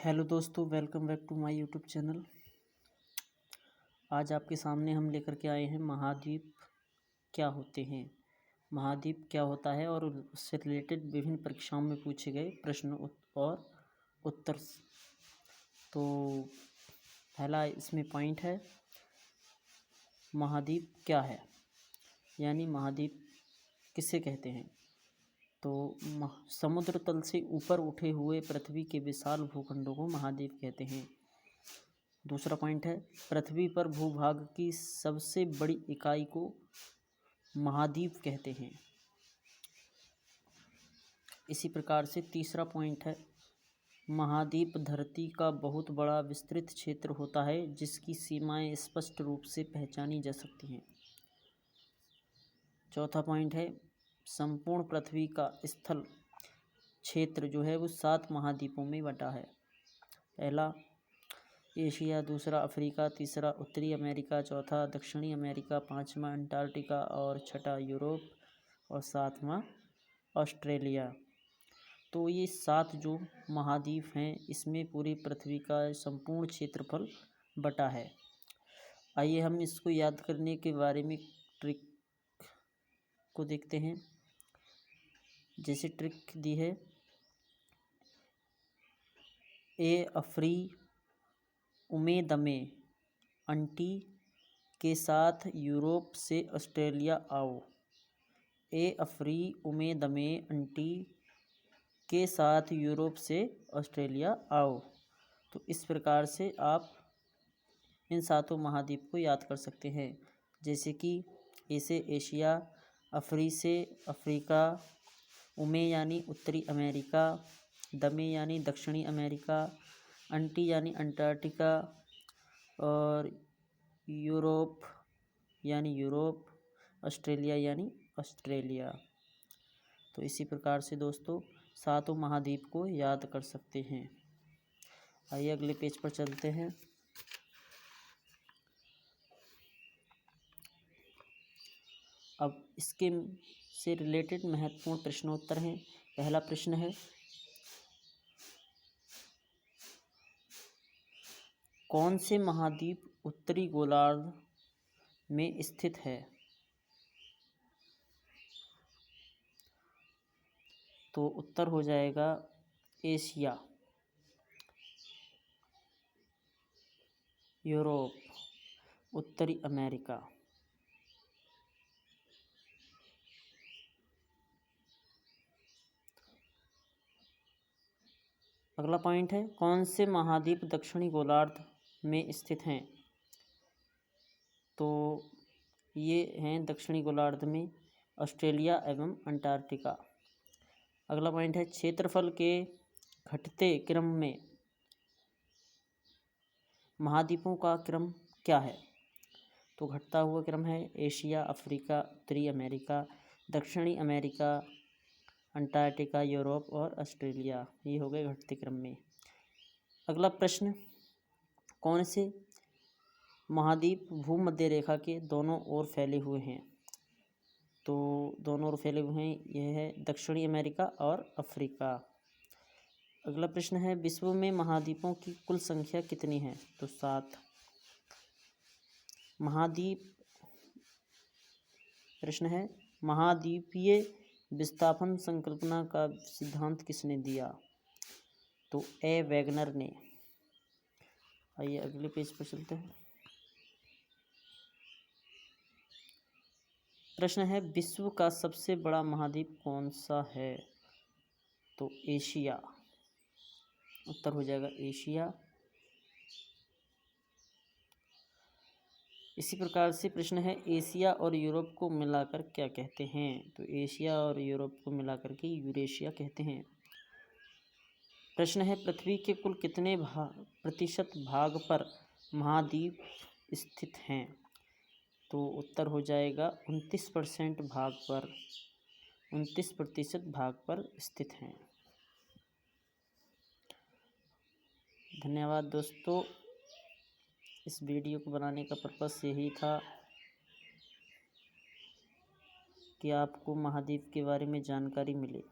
Hello दोस्तों, welcome back to my YouTube channel. आज आपके सामने हम लेकर के आए हैं महाद्वीप क्या होते हैं। महाद्वीप क्या होता है और उससे रिलेटेड विभिन्न परीक्षाओं में पूछे गए प्रश्न और उत्तर। तो पहला इसमें पॉइंट है, महाद्वीप क्या है, यानी महाद्वीप किसे कहते हैं। तो समुद्र तल से ऊपर उठे हुए पृथ्वी के विशाल भूखंडों को महाद्वीप कहते हैं। दूसरा पॉइंट है, पृथ्वी पर भूभाग की सबसे बड़ी इकाई को महाद्वीप कहते हैं। इसी प्रकार से तीसरा पॉइंट है, महाद्वीप धरती का बहुत बड़ा विस्तृत क्षेत्र होता है जिसकी सीमाएं स्पष्ट रूप से पहचानी जा सकती हैं। चौथा पॉइंट है, संपूर्ण पृथ्वी का स्थल क्षेत्र जो है वो 7 महाद्वीपों में बटा है। पहला एशिया, दूसरा अफ्रीका, तीसरा उत्तरी अमेरिका, चौथा दक्षिणी अमेरिका, पांचवा अंटार्कटिका और छठा यूरोप और सातवां ऑस्ट्रेलिया। तो ये 7 जो महाद्वीप हैं इसमें पूरी पृथ्वी का संपूर्ण क्षेत्रफल बटा है। आइए हम इसको याद करने के बारे में ट्रिक को देखते हैं। जैसे ट्रिक दी है, ए अफ्री उमे दमे अंटी के साथ यूरोप से ऑस्ट्रेलिया आओ। ए अफ्री उमे दमे अंटी के साथ यूरोप से ऑस्ट्रेलिया आओ। तो इस प्रकार से आप इन 7 महाद्वीप को याद कर सकते हैं। जैसे कि ए से एशिया, अफ्री से अफ्रीका, उमे यानी उत्तरी अमेरिका, दमे यानी दक्षिणी अमेरिका, अंटी यानी अंटार्कटिका और यूरोप यानी यूरोप, ऑस्ट्रेलिया यानी ऑस्ट्रेलिया। तो इसी प्रकार से दोस्तों 7 महाद्वीप को याद कर सकते हैं। आइए अगले पेज पर चलते हैं। अब इसके से रिलेटेड महत्वपूर्ण प्रश्नोत्तर हैं। पहला प्रश्न है, कौन से महाद्वीप उत्तरी गोलार्ध में स्थित है। तो उत्तर हो जाएगा एशिया, यूरोप, उत्तरी अमेरिका। अगला पॉइंट है, कौन से महाद्वीप दक्षिणी गोलार्ध में स्थित हैं। तो ये हैं दक्षिणी गोलार्ध में ऑस्ट्रेलिया एवं अंटार्कटिका। अगला पॉइंट है, क्षेत्रफल के घटते क्रम में महाद्वीपों का क्रम क्या है। तो घटता हुआ क्रम है एशिया, अफ्रीका, उत्तरी अमेरिका, दक्षिणी अमेरिका, अंटार्कटिका, यूरोप और ऑस्ट्रेलिया। ये हो गए घटते क्रम में। अगला प्रश्न, कौन से महाद्वीप भूमध्य रेखा के दोनों ओर फैले हुए हैं। तो दोनों ओर फैले हुए हैं, यह है दक्षिणी अमेरिका और अफ्रीका। अगला प्रश्न है, विश्व में महाद्वीपों की कुल संख्या कितनी है। तो 7 महाद्वीप। प्रश्न है, महाद्वीपीय विस्थापन संकल्पना का सिद्धांत किसने दिया। तो ए वैगनर ने। आइए अगले पेज पर चलते हैं। प्रश्न है, विश्व का सबसे बड़ा महाद्वीप कौन सा है। तो एशिया। उत्तर हो जाएगा एशिया। इसी प्रकार से प्रश्न है, एशिया और यूरोप को मिलाकर क्या कहते हैं। तो एशिया और यूरोप को मिलाकर के यूरेशिया कहते हैं। प्रश्न है, पृथ्वी के कुल कितने प्रतिशत भाग पर महाद्वीप स्थित हैं। तो उत्तर हो जाएगा 29% भाग पर, 29% भाग पर स्थित हैं। धन्यवाद दोस्तों। इस वीडियो को बनाने का पर्पस यही था कि आपको महाद्वीप के बारे में जानकारी मिले।